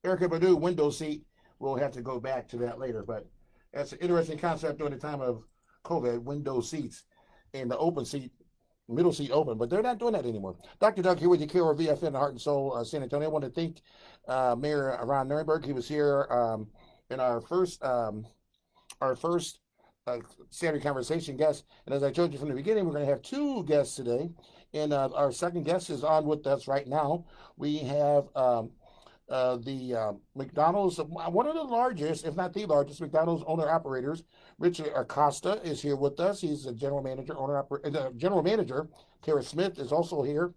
Erica Badu window seat. We'll have to go back to that later, but that's an interesting concept during the time of COVID. Window seats and the open seat, middle seat open, but they're not doing that anymore. Dr. Doug here with you, KRVFN, the Heart and Soul, San Antonio. I want to thank Mayor Ron Nirenberg. He was here in our first Saturday conversation guest. And as I told you from the beginning, we're going to have two guests today. And our second guest is on with us right now. We have the McDonald's, one of the largest, if not the largest, McDonald's owner operators. Richard Acosta is here with us. He's the general manager, general manager. Tara Smith is also here,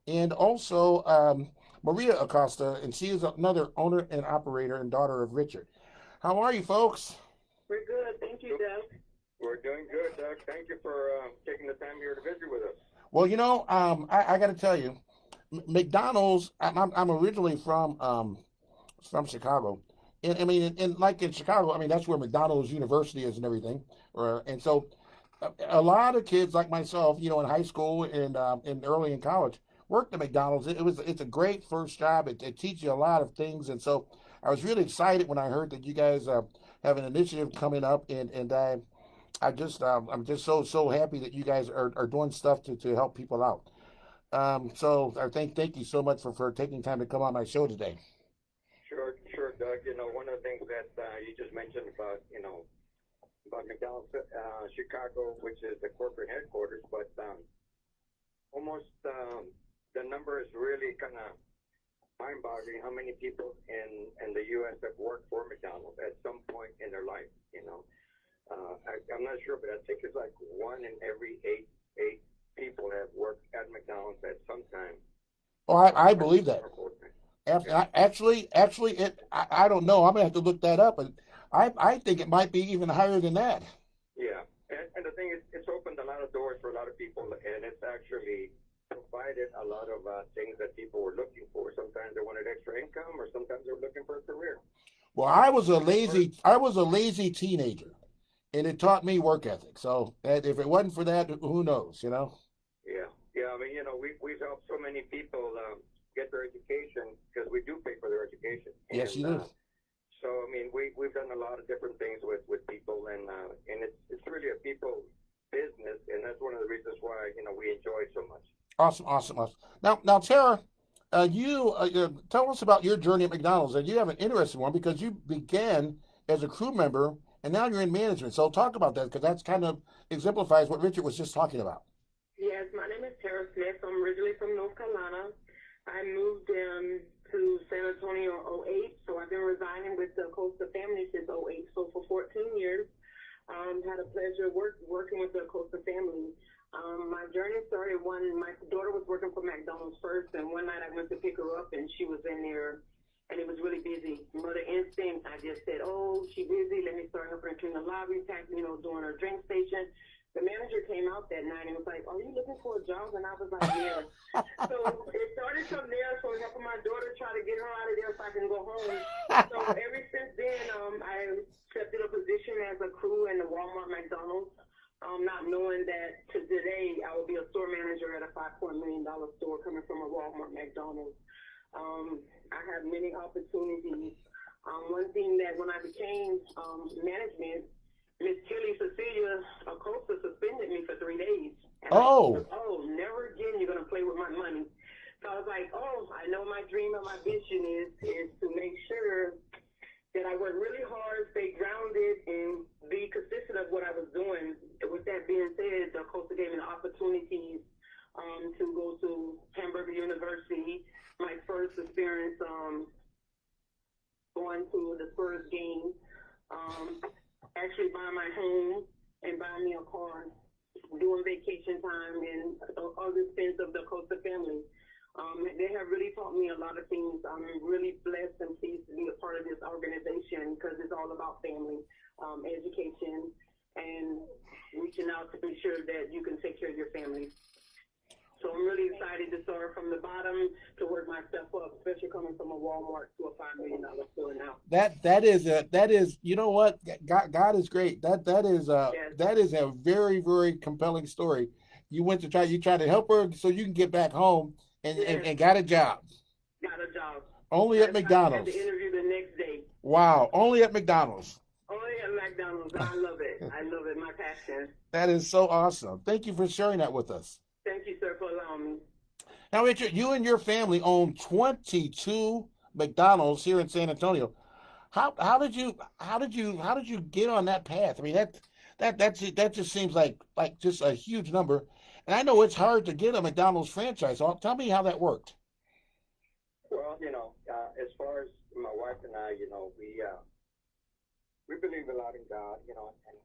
and also Maria Acosta, and she is another owner and operator and daughter of Richard. How are you, folks? We're good. Thank you, Doug. We're doing good, Doug. Thank you for taking the time here to visit with us. Well, I got to tell you, McDonald's. I'm originally from Chicago, and I mean, and like in Chicago, I mean that's where McDonald's University is and everything. And so, a lot of kids like myself, in high school and early in college, worked at McDonald's. It's a great first job. It teaches you a lot of things, and so I was really excited when I heard that you guys have an initiative coming up, and I'm just so happy that you guys are doing stuff to help people out. So I thank you so much for taking time to come on my show today. Sure, Doug. One of the things that you just mentioned about McDonald's Chicago, which is the corporate headquarters, but almost the number is really kind of mind-boggling how many people in the U.S. have worked for McDonald's at some point in their life. I'm not sure, but I think it's like one in every eight people have worked at McDonald's at some time. Oh, I believe that. Actually, I don't know. I'm gonna have to look that up, and I think it might be even higher than that. Yeah, and the thing is, it's opened a lot of doors for a lot of people, and it's actually provided a lot of things that people were looking for. Sometimes they wanted extra income, or sometimes they were looking for a career. Well, I was a lazy teenager, and it taught me work ethic. So if it wasn't for that, who knows? Yeah. I mean, we've helped so many people get their education because we do pay for their education. Yes, you do. So I mean, we've done a lot of different things with people, and it's really a people business, and that's one of the reasons why we enjoy it so much. Awesome. Now, Tara, you tell us about your journey at McDonald's, and you have an interesting one because you began as a crew member, and now you're in management. So talk about that because that's kind of exemplifies what Richard was just talking about. Yes, my name is Tara Smith. I'm originally from North Carolina. I moved to San Antonio in 2008, so I've been residing with the Acosta family since 2008. So for 14 years, had a pleasure working with the Acosta family. My journey started when my daughter was working for McDonald's first, and one night I went to pick her up, and she was in there, and it was really busy. Mother instinct, I just said, "Oh, she busy. Let me start helping her clean the lobby, doing her drink station." The manager came out that night and was like, "Are you looking for a job?" And I was like, "Yeah." So it started from there. So helping my daughter try to get her out of there so I can go home. So ever since then, I accepted a position as a crew in the Walmart McDonald's. Not knowing that today I will be a store manager at a $5 million store coming from a Walmart McDonald's. I have many opportunities. One thing that when I became management, Miss Tilly Cecilia Acosta suspended me for 3 days. And Oh, never again you're going to play with my money. So I was like, I know my dream and my vision is to make sure that I work really hard, stay grounded, and be consistent of what I was doing. With that being said, the Acosta gave me the opportunities to go to Hamburger University. My first experience going to the Spurs game, actually buying my home and buying me a car, doing vacation time, and other things of the Acosta family. They have really taught me a lot of things. I'm really blessed and pleased to be a part of this organization because it's all about family, education, and reaching out to be sure that you can take care of your family. So I'm really excited to start from the bottom to work myself up, especially coming from a Walmart to a $5 million store now. that is you know what, God is great. Yes, That is a very very compelling story. You try to help her so you can get back home and yes, got a job. got a job. Only at I had McDonald's. the interview the next day. Wow, only at McDonald's. Only at McDonald's. I love it. I love it. My passion. That is so awesome. Thank you for sharing that with us. Thank you, sir, for allowing me. Now, Richard, you and your family own 22 McDonald's here in San Antonio. How did you get on that path? I mean that just seems like just a huge number. And I know it's hard to get a McDonald's franchise. So tell me how that worked. Well, as far as my wife and I, we believe a lot in God, and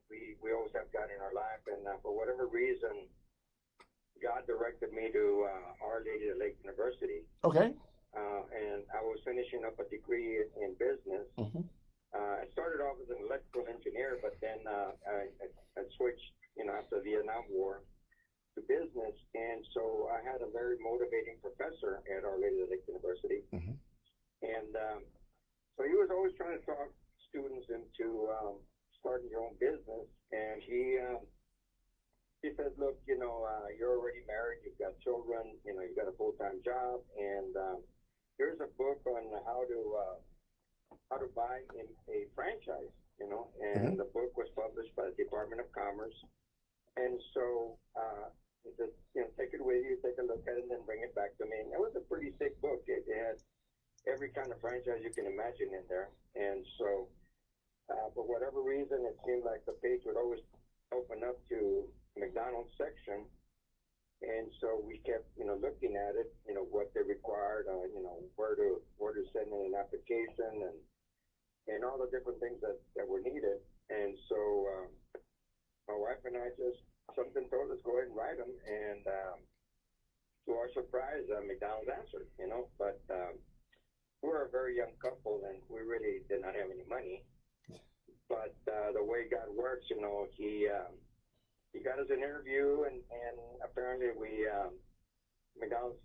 we always have God in our life. And for whatever reason, God directed me to Our Lady of Lake University. Okay. And I was finishing up a degree in business. Hmm. I started off as an electrical engineer, but then I switched, after the Vietnam War to business. And so I had a very motivating professor at Our Lady of Lake University. Hmm. And so he was always trying to talk students into starting your own business. And he said, look, you're already married, you've got children, you've got a full-time job, and here's a book on how to buy a franchise, and Mm-hmm. the book was published by the Department of Commerce. And so he said, take it with you, take a look at it, and then bring it back to me. And it was a pretty thick book. It had every kind of franchise you can imagine in there. And so for whatever reason, it seemed like the page would always open up to McDonald's section. And so we kept, looking at it, what they required, where to send in an application and all the different things that were needed. And so my wife and I something told us go ahead and write them. And to our surprise, McDonald's answered, but we were a very young couple and we really did not have any money. But the way God works, he got us an interview, and apparently McDonald's,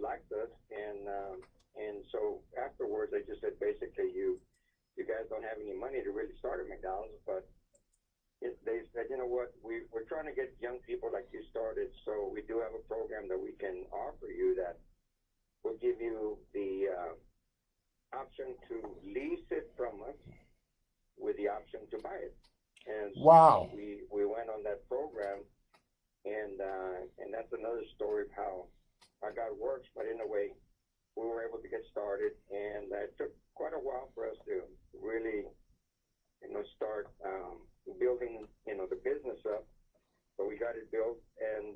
liked us, and so afterwards they just said basically you guys don't have any money to really start at McDonald's, but they said, you know what, we're trying to get young people like you started, so we do have a program that we can offer you that will give you the option to lease it from us with the option to buy it. And so Wow. we went on that program, and that's another story of how God works. But in a way, we were able to get started, and it took quite a while for us to really, start building, the business up. But we got it built, and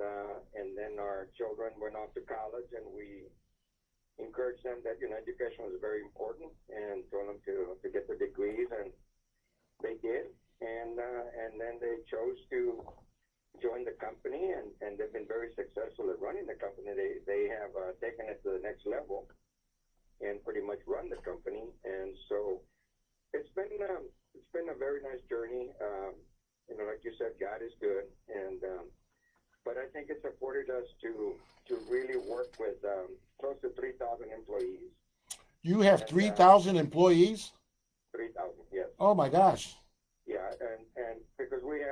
then our children went off to college, and we encouraged them that education was very important, and told them to get their degrees, and they did. And then they chose to join the company, and they've been very successful at running the company. They have taken it to the next level and pretty much run the company. And so it's been a very nice journey. Like you said, God is good, and but I think it's afforded us to really work with close to 3,000 employees. You have 3,000 employees? 3,000, yes. Oh my gosh. Yeah, and because we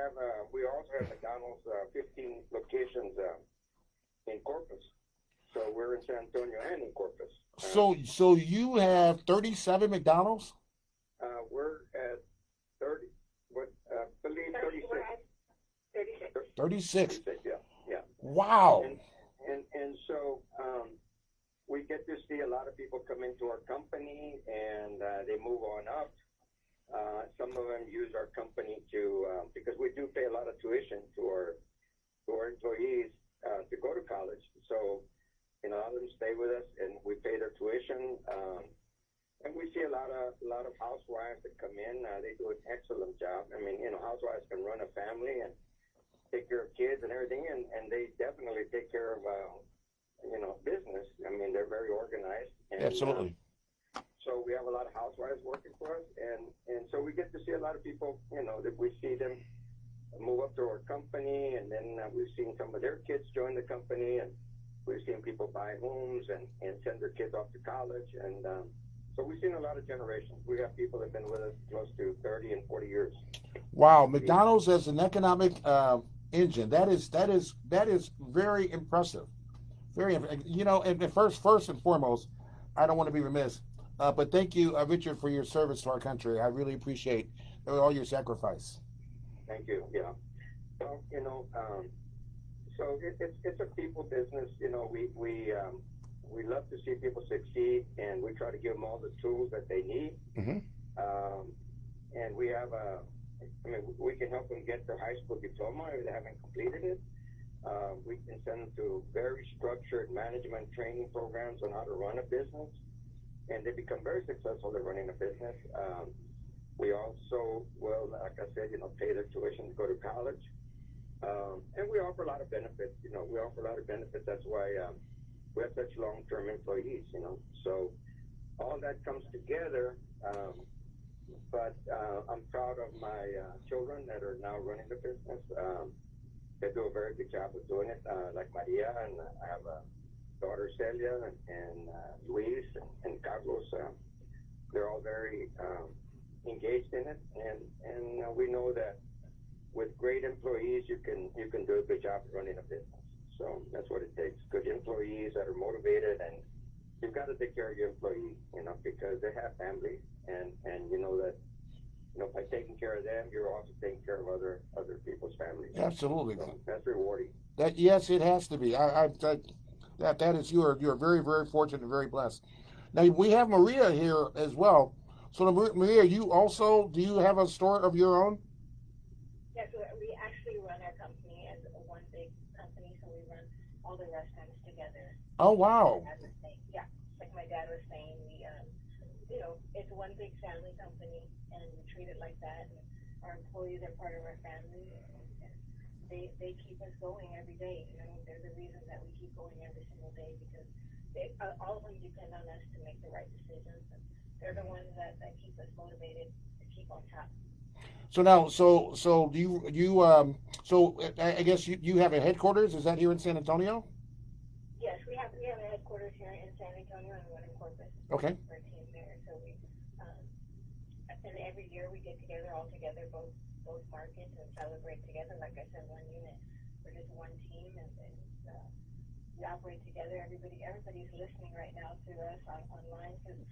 also have McDonald's 15 locations in Corpus, so we're in San Antonio and in Corpus. So you have 37 McDonald's? We're at 30, believe 36. 36. 36, yeah. Wow. And so we get to see a lot of people come into our company, and they move on up. Some of them use our company because we do pay a lot of tuition to our employees to go to college. So, a lot of them stay with us, and we pay their tuition. And we see a lot of housewives that come in. They do an excellent job. I mean, housewives can run a family and take care of kids and everything, and they definitely take care of business. I mean, they're very organized. And, Absolutely. so we have a lot of housewives working for us, and so we get to see a lot of people, that we see them move up to our company, and then we've seen some of their kids join the company, and we've seen people buy homes and send their kids off to college, and so we've seen a lot of generations. We have people that have been with us close to 30 and 40 years. Wow, McDonald's as an economic engine. That is very impressive. And first and foremost, I don't want to be remiss, but thank you, Richard, for your service to our country. I really appreciate all your sacrifice. Thank you. Yeah. So so it's a people business. We love to see people succeed, and we try to give them all the tools that they need. Hmm. And we have we can help them get their high school diploma if they haven't completed it. We can send them to very structured management training programs on how to run a business, and they become very successful at running a business. We also will, like I said, pay their tuition to go to college, and we offer a lot of benefits. We offer a lot of benefits. That's why we have such long-term employees. So all that comes together. But I'm proud of my children that are now running the business. They do a very good job of doing it, like Maria, and I have a daughter, Celia, and Luis, and Carlos. They're all very engaged in it, and we know that with great employees, you can do a good job of running a business. So that's what it takes: good employees that are motivated, and you've got to take care of your employees, because they have families, and you know that. By taking care of them, you're also taking care of other people's families. Absolutely. So that's rewarding. Yes, it has to be. That is you're very very fortunate and very blessed. Now we have Maria here as well. So Maria, do you have a store of your own? Yes, we actually run our company as one big company, so we run all the restaurants together. Oh wow. Yeah, like my dad was saying, it's one big family company, and we treat it like that. And our employees are part of our family, and they keep us going every day. They're the reason that we keep going every single day, because all of them depend on us to make the right decisions. And they're the ones that keep us motivated to keep on top. So now, do so I guess you have a headquarters. Is that here in San Antonio? Yes, we have a headquarters here in San Antonio and one in Corpus. Okay. Our team there, so and every year we get together all together, both markets, and celebrate together. Like I said, one unit, we're just one team, and we operate together. Everybody's listening right now to us online, because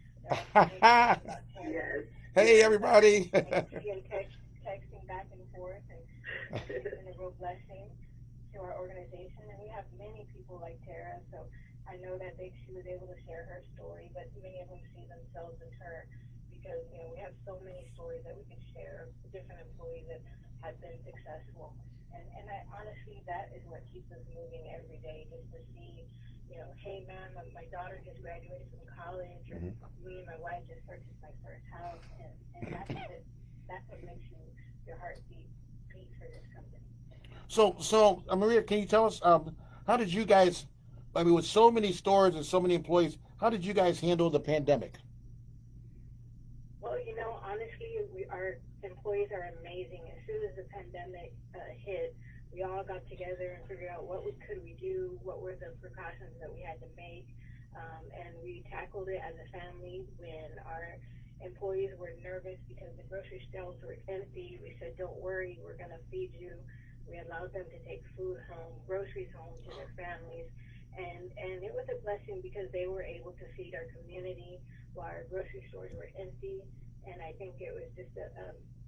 Yes. Hey everybody. and texting back and forth, and it's been a real blessing to our organization. And we have many people like Tara, so I know that she was able to share her story, but many of them see themselves in her, because we have so many stories that we can share of different employees that have been successful, and I honestly, that is what keeps us moving every day, just to see, hey man, my daughter just graduated from college, or me and my wife just purchased my first house, and that's what makes your heart beat for this company. So Maria, can you tell us how did you guys? I mean, with so many stores and so many employees, how did you guys handle the pandemic? Well, honestly, our employees are amazing. As soon as the pandemic hit, we all got together and figured out what we do, what were the precautions that we had to make, and we tackled it as a family. When our employees were nervous because the grocery shelves were empty, we said, "Don't worry, we're going to feed you." We allowed them to take food home, groceries home to their families, and it was a blessing, because they were able to feed our community while our grocery stores were empty. And I think it was just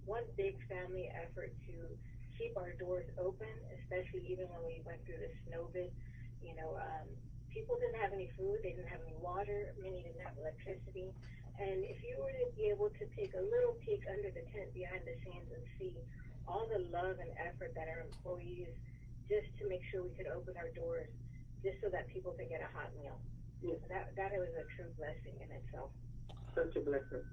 one big family effort to keep our doors open, especially even when we went through the snow bit. People didn't have any food, they didn't have any water, many didn't have electricity. And if you were to be able to take a little peek under the tent behind the scenes and see all the love and effort that our employees, just to make sure we could open our doors, just so that people could get a hot meal. Yes. That was a true blessing in itself. Such a blessing.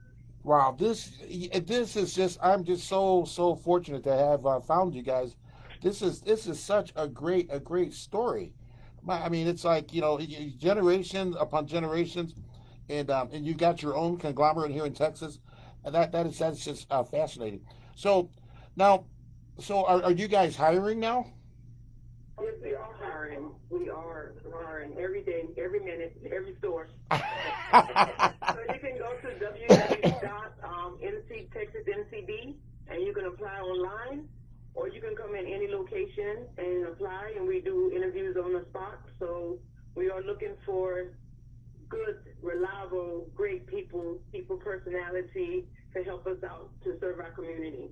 Wow, this is just, I'm just so fortunate to have found you guys. This is such a great story. I mean, it's like generation upon generations, and you got your own conglomerate here in Texas, and that's just fascinating. So now, are you guys hiring now? Yes, we are hiring. We are hiring every day, every minute, every store. So you can go to www.nctexasncb, and you can apply online, or you can come in any location and apply, and we do interviews on the spot. So we are looking for good, reliable personality to help us out to serve our community.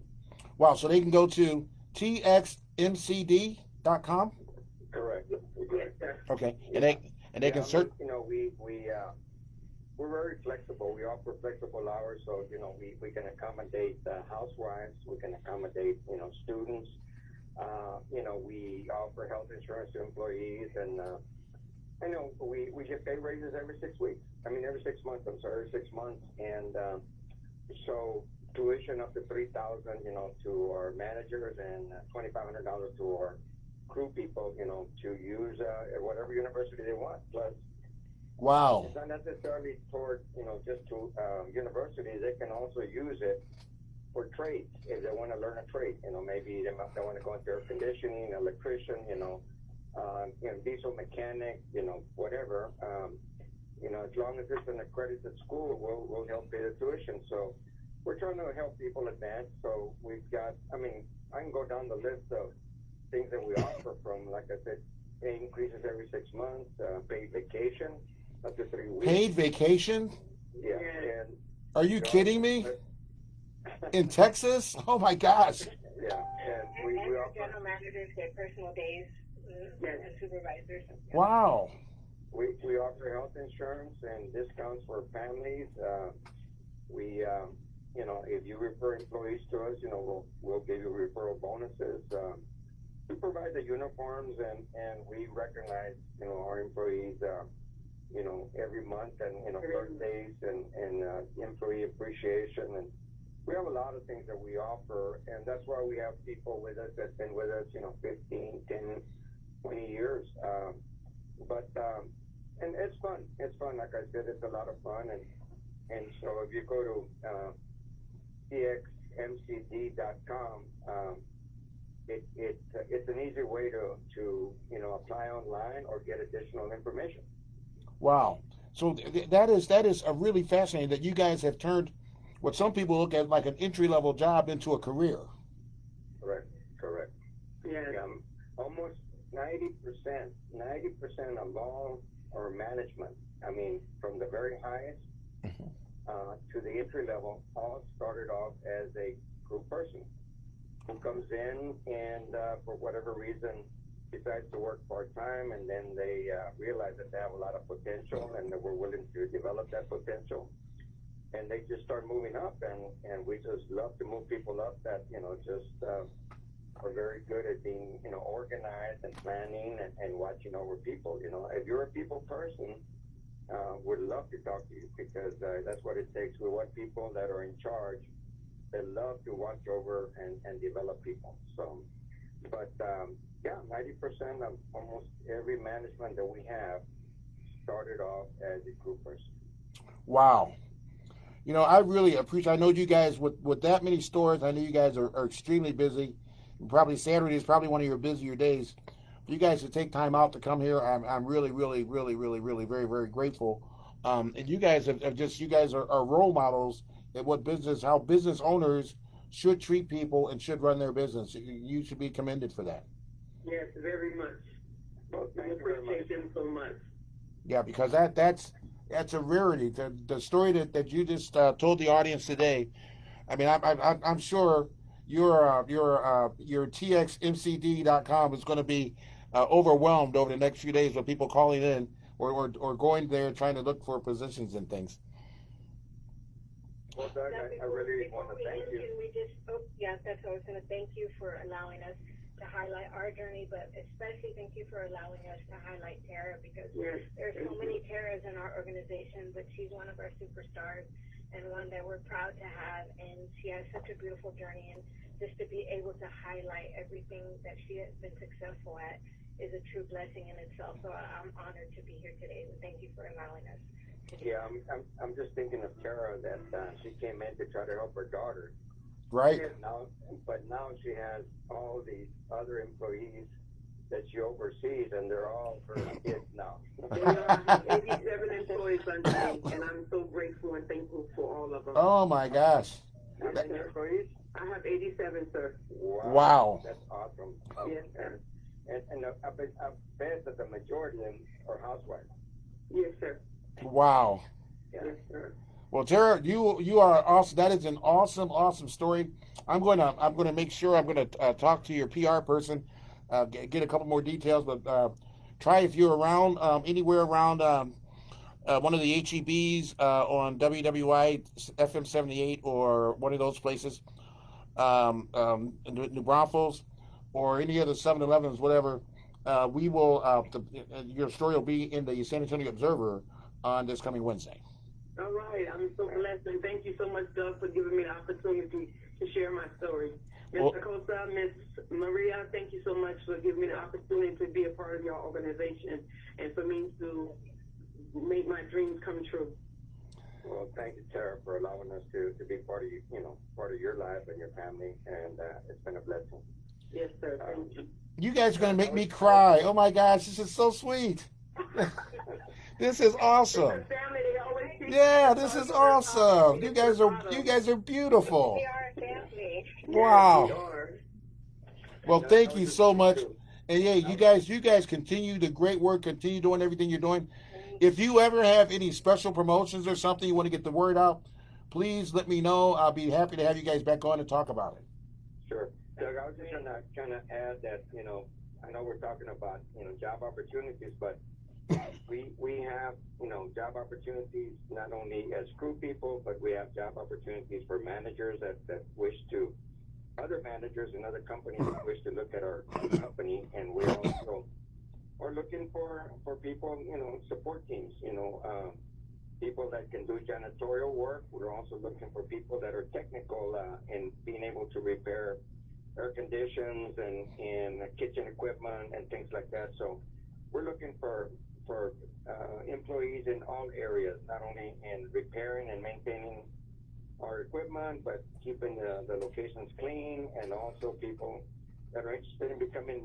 Wow. So they can go to txmcd.com. Correct. Yes, sir. Okay. Yeah. And they can search. We're very flexible. We offer flexible hours, so we can accommodate housewives. We can accommodate students. We offer health insurance to employees, and we get pay raises every 6 weeks. Every 6 months. I'm sorry, every 6 months, and so tuition up to $3,000, to our managers, and $2,500 to our crew people, to use at whatever university they want. Plus, Wow. it's not necessarily toward, just to universities. They can also use it for trades if they want to learn a trade. Maybe they want to go into air conditioning, electrician, diesel mechanic, whatever. As long as it's an accredited school, we'll help pay the tuition. So we're trying to help people advance. So we've got, I can go down the list of things that we offer from, like I said, pay increases every 6 months, paid vacation up to 3 weeks. Paid vacation? Yeah. And, Are you kidding me? In Texas? Oh my gosh. Yeah. And we our offer, general managers get personal days, and supervisors. Wow. we offer health insurance and discounts for families. If you refer employees to us, we'll give you referral bonuses. We provide the uniforms, and we recognize, our employees, every month, and, birthdays and employee appreciation. And we have a lot of things that we offer, and that's why we have people with us that's been with us, 15, 10, 20 years. And it's fun. It's fun. Like I said, it's a lot of fun. And so if you go to txmcd.com, it's an easy way to apply online or get additional information. Wow. So that is a really fascinating that you guys have turned what some people look at like an entry-level job into a career. Correct. Yes. Almost 90% of law or management, from the very highest to the entry level, all started off as a group person who comes in and for whatever reason decides to work part-time, and then they realize that they have a lot of potential and that we're willing to develop that potential. And they just start moving up, and we just love to move people up that, are very good at being, organized and planning and watching over people. If you're a people person, we'd love to talk to you, because that's what it takes. We want people that are in charge, that love to watch over and develop people. So, but 90% of almost every management that we have started off as a group person. Wow. I really appreciate. I know you guys with that many stores. I know you guys are extremely busy. Probably Saturday is probably one of your busier days. For you guys to take time out to come here, I'm really, really, really, really, really, very, very grateful. And you guys you guys are role models at how business owners should treat people and should run their business. You should be commended for that. Yes, very much. Well, We thank you very much. appreciate them so much. Yeah, because that's a rarity. The story that you just told the audience today. I'm sure your txmcd.com is going to be overwhelmed over the next few days with people calling in or going there trying to look for positions and things. Well, Doug, I really want to thank you. That's what I was going to thank you for allowing us to highlight our journey, but especially thank you for allowing us to highlight Tara, because there's so many Taras in our organization, but she's one of our superstars and one that we're proud to have, and she has such a beautiful journey, and just to be able to highlight everything that she has been successful at is a true blessing in itself. So I'm honored to be here today, and thank you for allowing us. Yeah, I'm just thinking of Tara, that she came in to try to help her daughter. Right. But now she has all these other employees that she oversees, and they're all her kids now. They are 87 employees under me, and I'm so grateful and thankful for all of them. Oh my gosh. How many employees? I have 87, sir. Wow. That's awesome. Yes, sir. And I bet that the majority of them are housewives. Yes, sir. Wow. Yeah. Yes, sir. Well, Tara, you are awesome. That is an awesome story. I'm gonna make sure I'm gonna talk to your PR person, get a couple more details. But try if you're around anywhere around one of the HEBs on WWI FM 78 or one of those places, in New Braunfels, or any of the 7-Elevens, whatever. We will. Your story will be in the San Antonio Observer on this coming Wednesday. All right. I'm so blessed, and thank you so much, Doug, for giving me the opportunity to share my story. Ms. Well, Acosta, Ms. Maria, thank you so much for giving me the opportunity to be a part of your organization and for me to make my dreams come true. Well, thank you, Tara, for allowing us to be part of part of your life and your family, and it's been a blessing. Yes, sir. Thank you. you guys are gonna make me cry. Oh my gosh, this is so sweet. This is awesome. The family, they always teach Yeah, us this about is your awesome. family, You guys are beautiful. We are a family. Wow. Yes, we are. Well, No, thank that you was so just much. true. And yeah, you guys continue the great work, continue doing everything you're doing. If you ever have any special promotions or something you want to get the word out, please let me know. I'll be happy to have you guys back on and talk about it. Sure. Doug, I was just gonna add that, I know we're talking about, job opportunities, but we have, job opportunities not only as crew people, but we have job opportunities for managers that wish to, other managers in other companies that wish to look at our company, and we also are looking for people, support teams, people that can do janitorial work. We're also looking for people that are technical in being able to repair air conditions and kitchen equipment and things like that. So we're looking for employees in all areas, not only in repairing and maintaining our equipment, but keeping the locations clean, and also people that are interested in becoming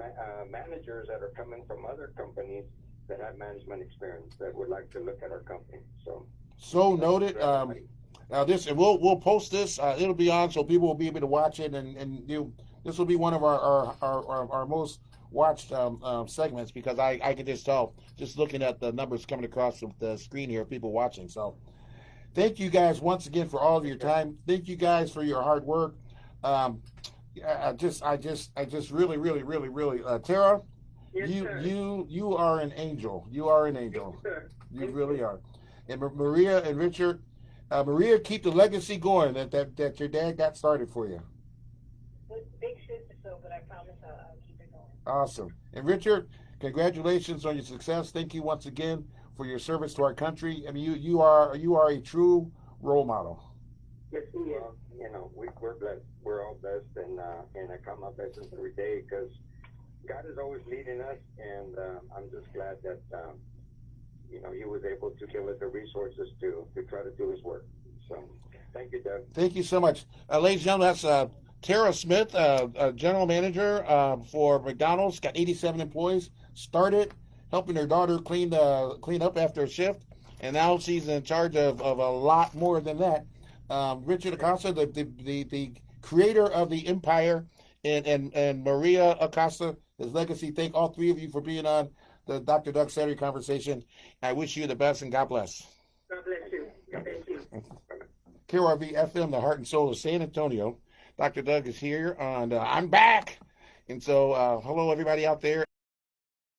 managers that are coming from other companies that have management experience that would like to look at our company. So noted. Now this, and we'll post this. It'll be on, so people will be able to watch it, and this will be one of our most watched segments, because I can just tell, just looking at the numbers coming across the screen here, people watching. So thank you guys once again for all of your time. Thank you guys for your hard work. I just really, Tara, Yes, sir. you are an angel. You are an angel. Yes, sir. You really are. And Maria and Richard, Maria, keep the legacy going that your dad got started for you. Big shoes to fill, but I promise I'll keep it going. Awesome. And Richard, congratulations on your success. Thank you once again for your service to our country. I mean, you are a true role model. Yes, he is. Well, we're blessed. We're all blessed, and I count my blessings every day, because God is always leading us, and I'm just glad that He was able to give us the resources to try to do His work. So, thank you, Doug. Thank you so much, ladies and gentlemen. That's Tara Smith, general manager for McDonald's. Got 87 employees. Started helping her daughter clean up after a shift, and now she's in charge of a lot more than that. Richard Acosta, the creator of the empire, and Maria Acosta, his legacy. Thank all three of you for being on the Dr. Doug Saturday conversation. I wish you the best, and God bless. God bless you. Thank you. KRV FM, the heart and soul of San Antonio. Dr. Doug is here, and I'm back. And so, hello everybody out there.